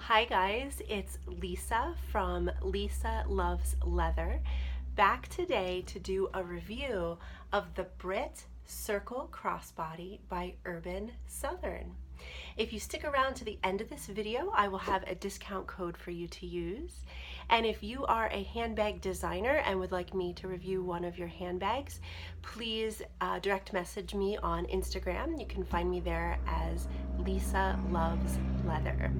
Hi guys, it's Lisa from Lisa Loves Leather, back today to do a review of the Britt Circle Crossbody by Urban Southern. If you stick around to the end of this video, I will have a discount code for you to use. And if you are a handbag designer and would like me to review one of your handbags, please direct message me on Instagram. You can find me there as Lisa Loves Leather.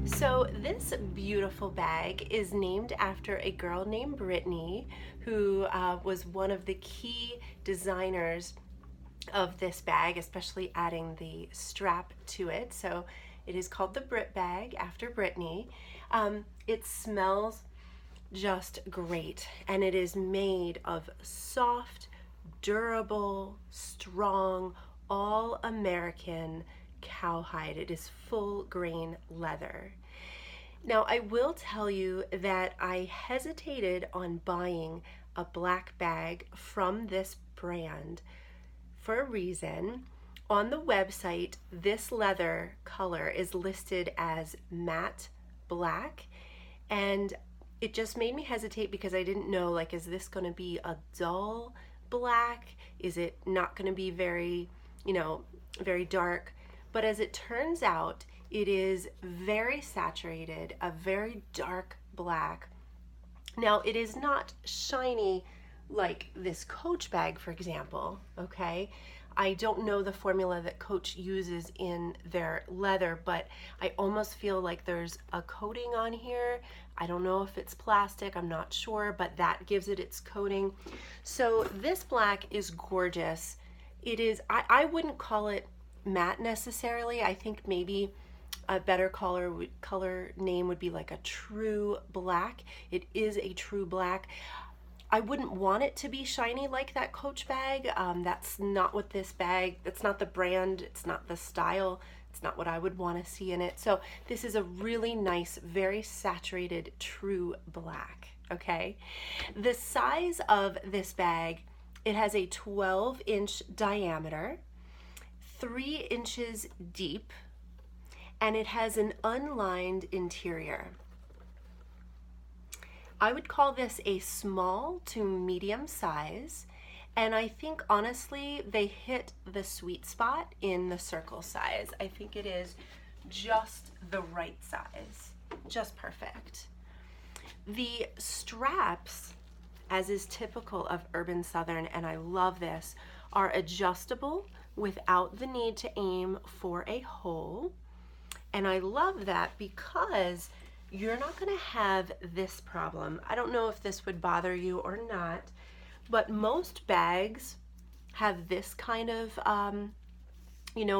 So this beautiful bag is named after a girl named Brittany, who was one of the key designers of this bag, especially adding the strap to it. So it is called the Britt bag after Brittany. It smells just great, and it is made of soft, durable, strong, all-American cowhide. It is full grain leather. Now, I will tell you that I hesitated on buying a black bag from this brand for a reason. On the website, this leather color is listed as matte black, and it just made me hesitate because I didn't know, like, is this going to be a dull black? Is it not going to be very, very dark? But as it turns out, it is very saturated, a very dark black. Now, it is not shiny like this Coach bag, for example, okay? I don't know the formula that Coach uses in their leather, but I almost feel like there's a coating on here. I don't know if it's plastic, I'm not sure, but that gives it its coating. So this black is gorgeous. It is, I wouldn't call it matte necessarily. I think maybe a better color name would be like a true black. It is a true black. I wouldn't want it to be shiny like that Coach bag. That's not what this bag, that's not the brand, it's not the style, it's not what I would want to see in it. So this is a really nice, very saturated, true black, okay? The size of this bag, it has a 12-inch diameter, 3 inches deep, and it has an unlined interior. I would call this a small to medium size, and I think honestly they hit the sweet spot in the circle size. I think it is just the right size, just perfect. The straps, as is typical of Urban Southern, and I love this, are adjustable without the need to aim for a hole. And I love that because you're not going to have this problem. I don't know if this would bother you or not, but most bags have this kind of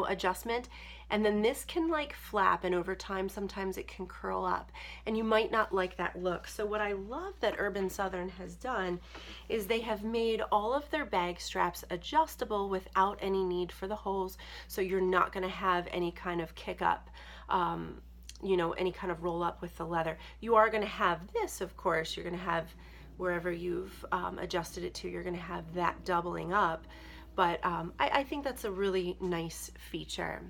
adjustment, and then this can like flap, and over time sometimes it can curl up, and you might not like that look. So what I love that Urban Southern has done is they have made all of their bag straps adjustable without any need for the holes, so you're not going to have any kind of kick up, any kind of roll up with the leather. You are going to have this, of course, you're going to have wherever you've adjusted it to, you're going to have that doubling up. But I think that's a really nice feature.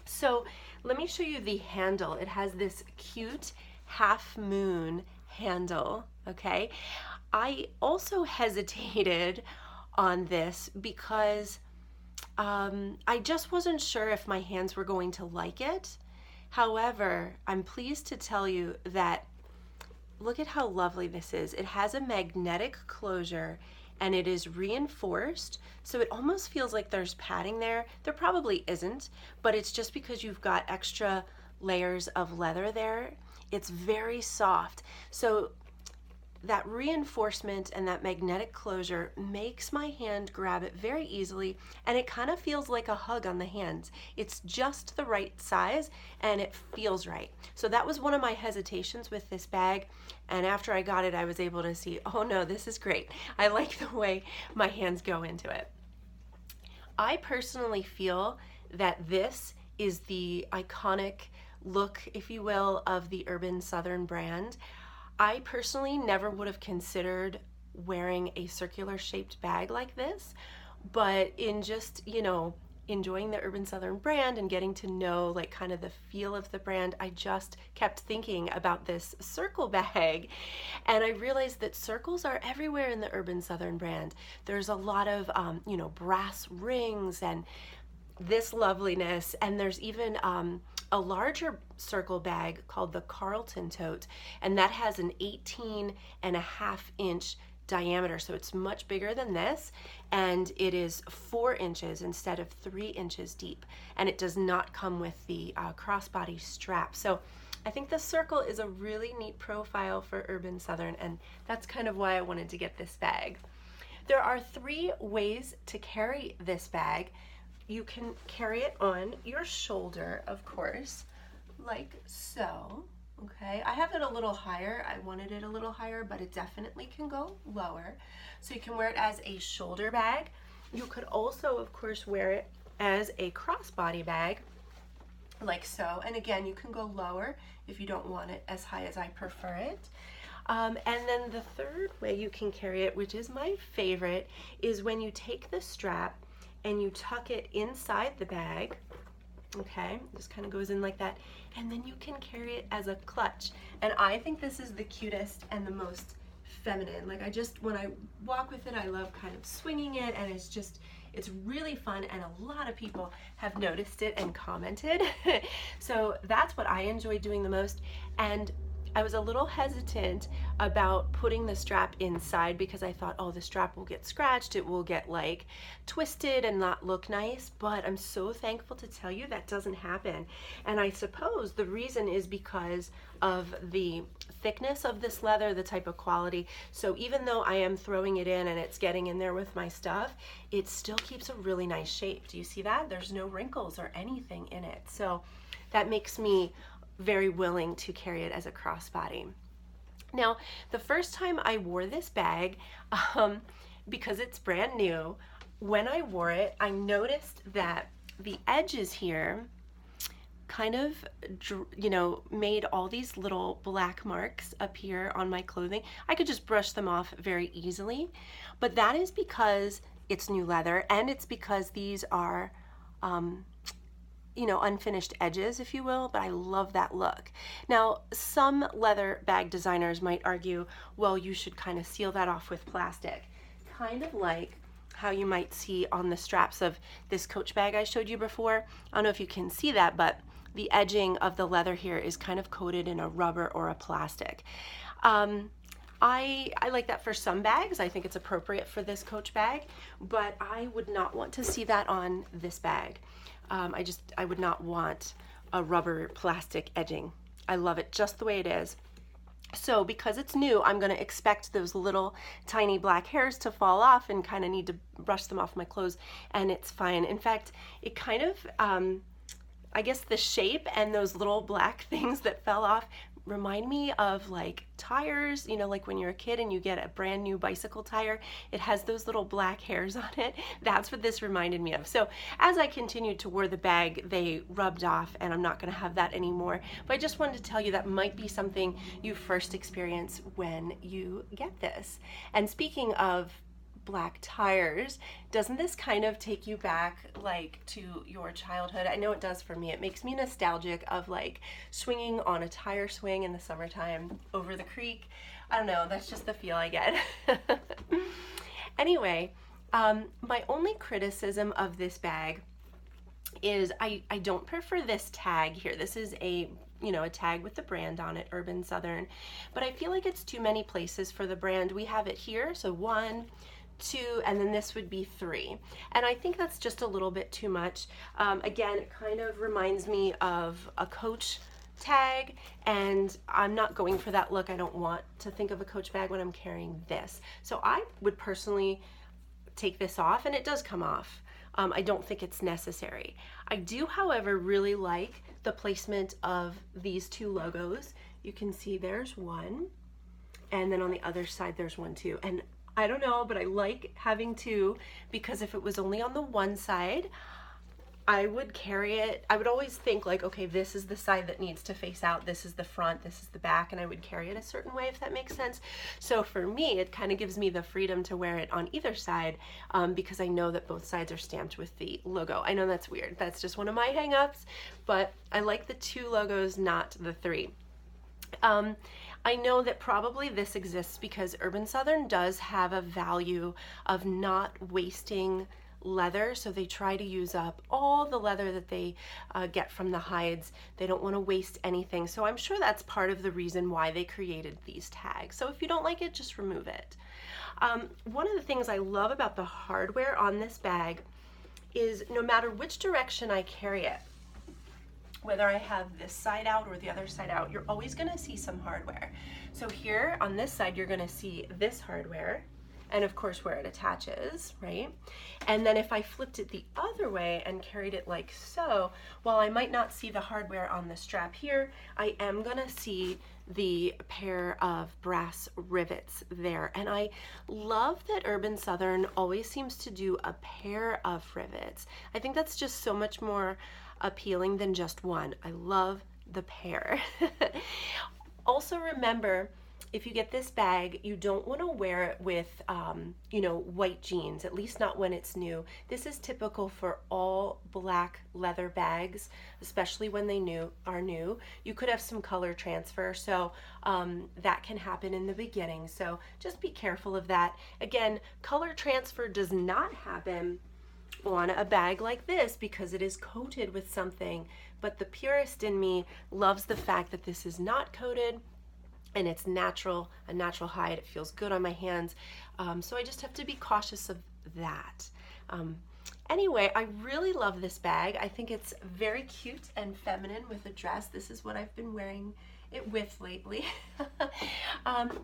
So let me show you the handle. It has this cute half moon handle, okay? I also hesitated on this because I just wasn't sure if my hands were going to like it. However, I'm pleased to tell you that look at how lovely this is. It has a magnetic closure, and it is reinforced, so it almost feels like there's padding there. There probably isn't, but it's just because you've got extra layers of leather there. It's very soft. So that reinforcement and that magnetic closure makes my hand grab it very easily, and it kind of feels like a hug on the hands. It's just the right size and it feels right. So that was one of my hesitations with this bag, and after I got it I was able to see, oh no, this is great. I like the way my hands go into it. I personally feel that this is the iconic look, if you will, of the Urban Southern brand. I personally never would have considered wearing a circular shaped bag like this, but in just, enjoying the Urban Southern brand and getting to know like kind of the feel of the brand, I just kept thinking about this circle bag, and I realized that circles are everywhere in the Urban Southern brand. There's a lot of brass rings and this loveliness, and there's even a larger circle bag called the Carlton tote, and that has an 18.5 inch diameter, so it's much bigger than this, and it is 4 inches instead of 3 inches deep, and it does not come with the crossbody strap. So I think the circle is a really neat profile for Urban Southern, and that's kind of why I wanted to get this bag. There are 3 ways to carry this bag. You can carry it on your shoulder, of course, like so. Okay, I have it a little higher. I wanted it a little higher, but it definitely can go lower. So you can wear it as a shoulder bag. You could also, of course, wear it as a crossbody bag, like so. And again, you can go lower if you don't want it as high as I prefer it. And then the third way you can carry it, which is my favorite, is when you take the strap and you tuck it inside the bag. Okay, just kind of goes in like that, and then you can carry it as a clutch. And I think this is the cutest and the most feminine. Like, when I walk with it, I love kind of swinging it, and it's really fun, and a lot of people have noticed it and commented. So that's what I enjoy doing the most. And I was a little hesitant about putting the strap inside because I thought, oh, the strap will get scratched, it will get like twisted and not look nice, but I'm so thankful to tell you that doesn't happen. And I suppose the reason is because of the thickness of this leather, the type of quality. So even though I am throwing it in and it's getting in there with my stuff, it still keeps a really nice shape. Do you see that? There's no wrinkles or anything in it. So that makes me very willing to carry it as a crossbody. Now, the first time I wore this bag, because it's brand new, when I wore it, I noticed that the edges here kind of, made all these little black marks appear on my clothing. I could just brush them off very easily, but that is because it's new leather, and it's because these are unfinished edges, if you will, but I love that look. Now, some leather bag designers might argue, well, you should kind of seal that off with plastic, kind of like how you might see on the straps of this Coach bag I showed you before. I don't know if you can see that, but the edging of the leather here is kind of coated in a rubber or a plastic. I like that for some bags. I think it's appropriate for this Coach bag, but I would not want to see that on this bag. I would not want a rubber plastic edging. I love it just the way it is. So because it's new, I'm going to expect those little tiny black hairs to fall off and kind of need to brush them off my clothes, and it's fine. In fact, it kind of, I guess the shape and those little black things that fell off remind me of like tires, like when you're a kid and you get a brand new bicycle tire, it has those little black hairs on it. That's what this reminded me of. So as I continued to wear the bag, they rubbed off, and I'm not going to have that anymore. But I just wanted to tell you that might be something you first experience when you get this. And speaking of black tires, doesn't this kind of take you back like to your childhood? I know it does for me. It makes me nostalgic of like swinging on a tire swing in the summertime over the creek. I don't know, that's just the feel I get. Anyway, my only criticism of this bag is I don't prefer this tag here. This is a tag with the brand on it, Urban Southern, but I feel like it's too many places for the brand. We have it here, so 1, 2, and then this would be 3. And I think that's just a little bit too much. Again, it kind of reminds me of a Coach tag, and I'm not going for that look. I don't want to think of a Coach bag when I'm carrying this. So I would personally take this off, and it does come off. I don't think it's necessary. I do, however, really like the placement of these 2 logos. You can see there's one, and then on the other side there's one too. And I don't know, but I like having 2, because if it was only on the one side, I would carry it. I would always think like, okay, this is the side that needs to face out, this is the front, this is the back, and I would carry it a certain way, if that makes sense. So for me, it kind of gives me the freedom to wear it on either side, because I know that both sides are stamped with the logo. I know that's weird. That's just one of my hang-ups, but I like the 2 logos, not the 3. I know that probably this exists because Urban Southern does have a value of not wasting leather, so they try to use up all the leather that they get from the hides. They don't want to waste anything, so I'm sure that's part of the reason why they created these tags. So if you don't like it, just remove it. One of the things I love about the hardware on this bag is no matter which direction I carry it, whether I have this side out or the other side out, you're always going to see some hardware. So here on this side, you're going to see this hardware, and of course where it attaches, right? And then if I flipped it the other way and carried it like so, while I might not see the hardware on the strap here, I am gonna see the pair of brass rivets there. And I love that Urban Southern always seems to do a pair of rivets. I think that's just so much more appealing than just one. I love the pair. Also remember, if you get this bag, you don't want to wear it with, you know, white jeans, at least not when it's new. This is typical for all black leather bags, especially when they are new. You could have some color transfer, so that can happen in the beginning. So just be careful of that. Again, color transfer does not happen on a bag like this because it is coated with something, but the purist in me loves the fact that this is not coated, and it's natural, a natural hide. It feels good on my hands. So I just have to be cautious of that. Anyway, I really love this bag. I think it's very cute and feminine with a dress. This is what I've been wearing it with lately.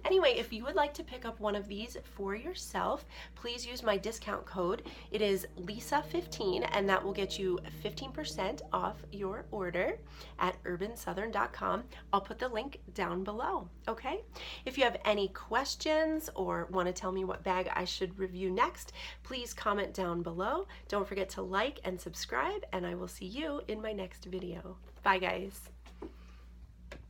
Anyway, if you would like to pick up one of these for yourself, please use my discount code. It is Lisa15, and that will get you 15% off your order at urbansouthern.com. I'll put the link down below, okay? If you have any questions or want to tell me what bag I should review next, please comment down below. Don't forget to like and subscribe, and I will see you in my next video. Bye, guys.